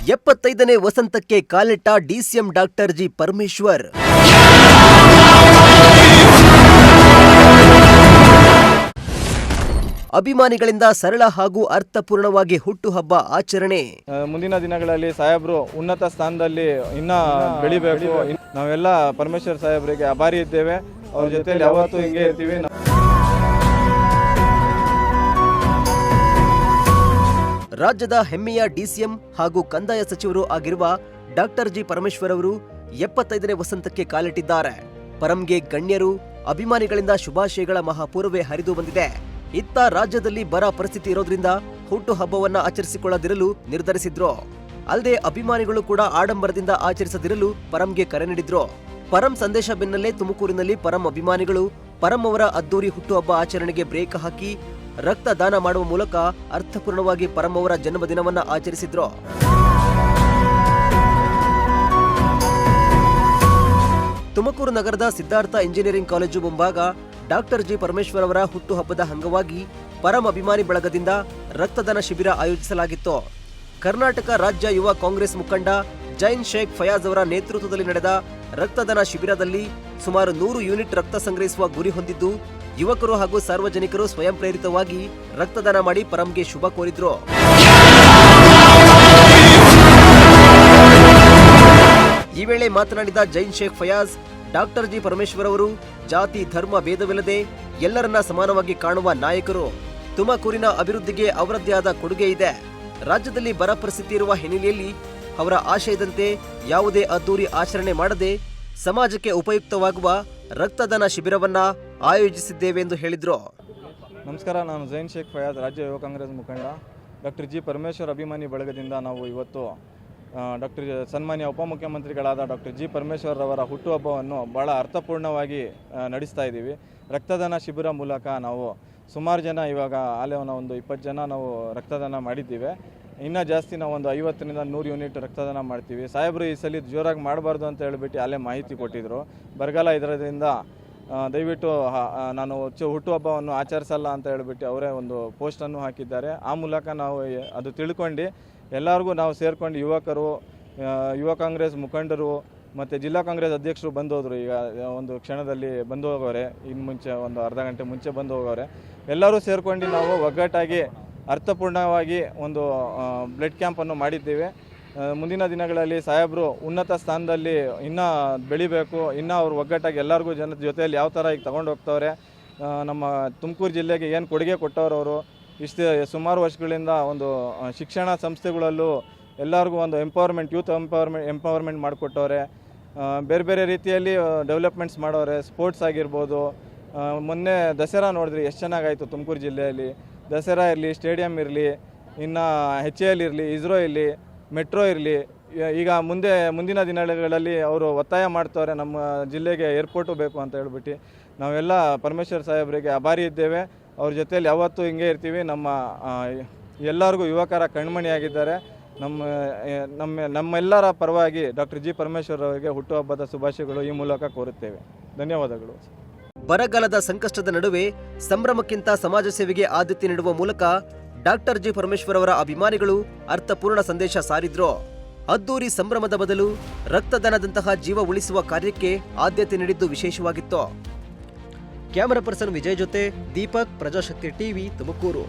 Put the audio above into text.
75ನೇ ವಸಂತಕ್ಕೆ ಕಾಲಿಟ್ಟ DCM doctor G Parameshwar. ಅಭಿಮಾನಿಗಳಿಂದ ಸರಳ ಹಾಗೂ ಅರ್ಥಪೂರ್ಣವಾಗಿ ಹುಟ್ಟುಹಬ್ಬ ಆಚರಣೆ. ಮುಂದಿನ ದಿನಗಳಲ್ಲಿ ಸಾಹೇಬ್ರು ಉನ್ನತ ಸ್ಥಾನದಲ್ಲಿ ಇನ್ನ ಬೆಳಿಬೇಕು. ನಾವೆಲ್ಲ ಪರಮೇಶ್ವರ್ ಸಾಹೇಬ್ರಿಗೆ ಆಭಾರಿ ಇದ್ದೇವೆ. ಅವ್ರ ಜೊತೆಲಿ ಯಾವತ್ತೂ ಹಿಂಗೆ ಇರ್ತೀವಿ. ರಾಜ್ಯದ ಹೆಮ್ಮೆಯ ಡಿಸಿಎಂ ಹಾಗೂ ಕಂದಾಯ ಸಚಿವರು ಆಗಿರುವ ಡಾಕ್ಟರ್ ಜಿ ಪರಮೇಶ್ವರ್ ಅವರು 75ನೇ ವಸಂತಕ್ಕೆ ಕಾಲಿಟ್ಟಿದ್ದಾರೆ. ಪರಂಗೆ ಗಣ್ಯರು, ಅಭಿಮಾನಿಗಳಿಂದ ಶುಭಾಶಯಗಳ ಮಹಾಪೂರ್ವೇ ಹರಿದು ಬಂದಿದೆ. ಇತ್ತ ರಾಜ್ಯದಲ್ಲಿ ಬರ ಪರಿಸ್ಥಿತಿ ಇರೋದ್ರಿಂದ ಹುಟ್ಟುಹಬ್ಬವನ್ನ ಆಚರಿಸಿಕೊಳ್ಳದಿರಲು ನಿರ್ಧರಿಸಿದ್ರು. ಅಲ್ಲದೆ ಅಭಿಮಾನಿಗಳು ಕೂಡ ಆಡಂಬರದಿಂದ ಆಚರಿಸದಿರಲು ಪರಂಗೆ ಕರೆ ನೀಡಿದ್ರು. ಪರಂ ಸಂದೇಶ ಬೆನ್ನಲ್ಲೇ ತುಮಕೂರಿನಲ್ಲಿ ಪರಂ ಅಭಿಮಾನಿಗಳು ಪರಂ ಅವರ ಅದ್ದೂರಿ ಹುಟ್ಟುಹಬ್ಬ ಆಚರಣೆಗೆ ಬ್ರೇಕ್ ಹಾಕಿ ರಕ್ತದಾನ ಮಾಡುವ ಮೂಲಕ ಅರ್ಥಪೂರ್ಣವಾಗಿ ಪರಂ ಅವರ ಜನ್ಮದಿನವನ್ನ ಆಚರಿಸಿದ್ರು. ತುಮಕೂರು ನಗರದ ಸಿದ್ಧಾರ್ಥ ಇಂಜಿನಿಯರಿಂಗ್ ಕಾಲೇಜು ಮುಂಭಾಗ ಡಾಕ್ಟರ್ ಜಿ ಪರಮೇಶ್ವರ್ ಅವರ ಹುಟ್ಟುಹಬ್ಬದ ಅಂಗವಾಗಿ ಪರಂ ಅಭಿಮಾನಿ ಬಳಗದಿಂದ ರಕ್ತದಾನ ಶಿಬಿರ ಆಯೋಜಿಸಲಾಗಿತ್ತು. ಕರ್ನಾಟಕ ರಾಜ್ಯ ಯುವ ಕಾಂಗ್ರೆಸ್ ಮುಖಂಡ ಜೈನ್ ಶೇಖ್ ಫಯಾಜ್ ಅವರ ನೇತೃತ್ವದಲ್ಲಿ ನಡೆದ ರಕ್ತದಾನ ಶಿಬಿರದಲ್ಲಿ ಸುಮಾರು 100 ಯೂನಿಟ್ ರಕ್ತ ಸಂಗ್ರಹಿಸುವ ಗುರಿ ಹೊಂದಿದ್ದು, ಯುವಕರು ಹಾಗೂ ಸಾರ್ವಜನಿಕರು ಸ್ವಯಂ ಪ್ರೇರಿತವಾಗಿ ರಕ್ತದಾನ ಮಾಡಿ ಪರಂಗೆ ಶುಭ ಕೋರಿದ್ರು. ಈ ವೇಳೆ ಮಾತನಾಡಿದ ಜೈನ್ ಶೇಖ್ ಫಯಾಜ್, ಡಾಕ್ಟರ್ ಜಿ ಪರಮೇಶ್ವರ್ ಅವರು ಜಾತಿ ಧರ್ಮ ಭೇದವಿಲ್ಲದೆ ಎಲ್ಲರನ್ನ ಸಮಾನವಾಗಿ ಕಾಣುವ ನಾಯಕರು. ತುಮಕೂರಿನ ಅಭಿವೃದ್ಧಿಗೆ ಅವರದ್ದೇ ಆದ ಕೊಡುಗೆ ಇದೆ. ರಾಜ್ಯದಲ್ಲಿ ಬರ ಪರಿಸ್ಥಿತಿ ಇರುವ ಹಿನ್ನೆಲೆಯಲ್ಲಿ ಅವರ ಆಶಯದಂತೆ ಯಾವುದೇ ಅದ್ದೂರಿ ಆಚರಣೆ ಮಾಡದೆ ಸಮಾಜಕ್ಕೆ ಉಪಯುಕ್ತವಾಗುವ ರಕ್ತದಾನ ಶಿಬಿರವನ್ನ ಆಯೋಜಿಸಿದ್ದೇವೆ ಎಂದು ಹೇಳಿದ್ರು. ನಮಸ್ಕಾರ, ನಾನು ಜೈನ್ ಶೇಖ್ ಫಯಾಜ್, ರಾಜ್ಯ ಯುವ ಕಾಂಗ್ರೆಸ್ ಮುಖಂಡ. ಡಾಕ್ಟರ್ ಜಿ ಪರಮೇಶ್ವರ್ ಅಭಿಮಾನಿ ಬಳಗದಿಂದ ನಾವು ಇವತ್ತು ಸನ್ಮಾನ್ಯ ಉಪಮುಖ್ಯಮಂತ್ರಿಗಳಾದ ಡಾಕ್ಟರ್ ಜಿ ಪರಮೇಶ್ವರ್ ಅವರ ಹುಟ್ಟುಹಬ್ಬವನ್ನು ಭಾಳ ಅರ್ಥಪೂರ್ಣವಾಗಿ ನಡೆಸ್ತಾ ಇದ್ದೀವಿ. ರಕ್ತದಾನ ಶಿಬಿರ ಮೂಲಕ ನಾವು ಸುಮಾರು ಜನ, ಇವಾಗ ಆಲೇ ಒಂದು 20 ಜನ ನಾವು ರಕ್ತದಾನ ಮಾಡಿದ್ದೀವಿ. ಇನ್ನೂ ಜಾಸ್ತಿ ನಾವು ಒಂದು 50ರಿಂದ 100 ಯೂನಿಟ್ ರಕ್ತದಾನ ಮಾಡ್ತೀವಿ. ಸಾಹೇಬರು ಈ ಸಲ ಜೋರಾಗಿ ಮಾಡಬಾರ್ದು ಅಂತ ಹೇಳ್ಬಿಟ್ಟು ಅಲ್ಲೇ ಮಾಹಿತಿ ಕೊಟ್ಟಿದ್ದರು. ಬರಗಾಲ ಇದರಿಂದ ದಯವಿಟ್ಟು ನಾನು ಹುಟ್ಟುಹಬ್ಬವನ್ನು ಆಚರಿಸಲ್ಲ ಅಂತ ಹೇಳ್ಬಿಟ್ಟು ಅವರೇ ಒಂದು ಪೋಸ್ಟನ್ನು ಹಾಕಿದ್ದಾರೆ. ಆ ಮೂಲಕ ನಾವು ಅದು ತಿಳ್ಕೊಂಡು ಎಲ್ಲರಿಗೂ ನಾವು ಸೇರ್ಕೊಂಡು ಯುವಕರು, ಯುವ ಕಾಂಗ್ರೆಸ್ ಮುಖಂಡರು ಮತ್ತು ಜಿಲ್ಲಾ ಕಾಂಗ್ರೆಸ್ ಅಧ್ಯಕ್ಷರು ಬಂದು ಹೋದರು. ಈಗ ಒಂದು ಕ್ಷಣದಲ್ಲಿ ಬಂದು ಹೋಗೋರೆ, ಇನ್ನು ಮುಂಚೆ ಒಂದು ಅರ್ಧ ಗಂಟೆ ಮುಂಚೆ ಬಂದು ಹೋಗೋರೆ. ಎಲ್ಲರೂ ಸೇರ್ಕೊಂಡು ನಾವು ಒಗ್ಗಟ್ಟಾಗಿ ಅರ್ಥಪೂರ್ಣವಾಗಿ ಒಂದು ಬ್ಲಡ್ ಕ್ಯಾಂಪನ್ನು ಮಾಡಿದ್ದೇವೆ. ಮುಂದಿನ ದಿನಗಳಲ್ಲಿ ಸಾಹೇಬರು ಉನ್ನತ ಸ್ಥಾನದಲ್ಲಿ ಇನ್ನೂ ಬೆಳಿಬೇಕು. ಇನ್ನೂ ಅವರು ಒಗ್ಗಟ್ಟಾಗಿ ಎಲ್ಲರಿಗೂ ಜನದ ಜೊತೆಯಲ್ಲಿ ಯಾವ ಥರ ಈಗ ತೊಗೊಂಡು ಹೋಗ್ತವ್ರೆ. ನಮ್ಮ ತುಮಕೂರು ಜಿಲ್ಲೆಗೆ ಏನು ಕೊಡುಗೆ ಕೊಟ್ಟವರು ಇಷ್ಟು ಸುಮಾರು ವರ್ಷಗಳಿಂದ ಒಂದು ಶಿಕ್ಷಣ ಸಂಸ್ಥೆಗಳಲ್ಲೂ ಎಲ್ಲರಿಗೂ ಒಂದು ಯೂತ್ ಎಂಪವರ್ಮೆಂಟ್ ಮಾಡಿಕೊಟ್ಟವ್ರೆ. ಬೇರೆ ಬೇರೆ ರೀತಿಯಲ್ಲಿ ಡೆವಲಪ್ಮೆಂಟ್ಸ್ ಮಾಡೋರೆ. ಸ್ಪೋರ್ಟ್ಸ್ ಆಗಿರ್ಬೋದು. ಮೊನ್ನೆ ದಸರಾ ನೋಡಿದ್ರಿ ಎಷ್ಟು ಚೆನ್ನಾಗಾಯಿತು ತುಮಕೂರು ಜಿಲ್ಲೆಯಲ್ಲಿ. ದಸರಾ ಇರಲಿ, ಸ್ಟೇಡಿಯಂ ಇರಲಿ, ಇನ್ನು HAL ಇರಲಿ, ಇಸ್ರೋ ಇರಲಿ, ಮೆಟ್ರೋ ಇರಲಿ. ಈಗ ಮುಂದಿನ ದಿನಗಳಲ್ಲಿ ಅವರು ಒತ್ತಾಯ ಮಾಡ್ತವ್ರೆ ನಮ್ಮ ಜಿಲ್ಲೆಗೆ ಏರ್ಪೋರ್ಟು ಬೇಕು ಅಂತ ಹೇಳ್ಬಿಟ್ಟು. ನಾವೆಲ್ಲ ಪರಮೇಶ್ವರ್ ಸಾಹೇಬರಿಗೆ ಆಭಾರಿ ಇದ್ದೇವೆ. ಅವ್ರ ಜೊತೆಯಲ್ಲಿ ಯಾವತ್ತೂ ಹಿಂಗೆ ಇರ್ತೀವಿ. ಎಲ್ಲರಿಗೂ ಯುವಕರ ಕಣ್ಮಣಿಯಾಗಿದ್ದಾರೆ. ನಮ್ಮೆಲ್ಲರ ಪರವಾಗಿ ಡಾಕ್ಟರ್ ಜಿ ಪರಮೇಶ್ವರ್ ಅವರಿಗೆ ಹುಟ್ಟುಹಬ್ಬದ ಶುಭಾಶಯಗಳು ಈ ಮೂಲಕ ಕೋರುತ್ತೇವೆ. ಧನ್ಯವಾದಗಳು. ಬರಗಾಲದ ಸಂಕಷ್ಟದ ನಡುವೆ ಸಂಭ್ರಮಕ್ಕಿಂತ ಸಮಾಜ ಸೇವೆಗೆ ಆದ್ಯತೆ ನೀಡುವ ಮೂಲಕ ಡಾಕ್ಟರ್ ಜಿ ಪರಮೇಶ್ವರ್ ಅವರ ಅಭಿಮಾನಿಗಳು ಅರ್ಥಪೂರ್ಣ ಸಂದೇಶ ಸಾರಿದ್ರು. ಅದ್ದೂರಿ ಸಂಭ್ರಮದ ಬದಲು ರಕ್ತದಾನದಂತಹ ಜೀವ ಉಳಿಸುವ ಕಾರ್ಯಕ್ಕೆ ಆದ್ಯತೆ ನೀಡಿದ್ದು ವಿಶೇಷವಾಗಿತ್ತು. ಕ್ಯಾಮರಾ ಪರ್ಸನ್ ವಿಜಯ್ ಜೊತೆ ದೀಪಕ್, ಪ್ರಜಾಶಕ್ತಿ ಟಿವಿ, ತುಮಕೂರು.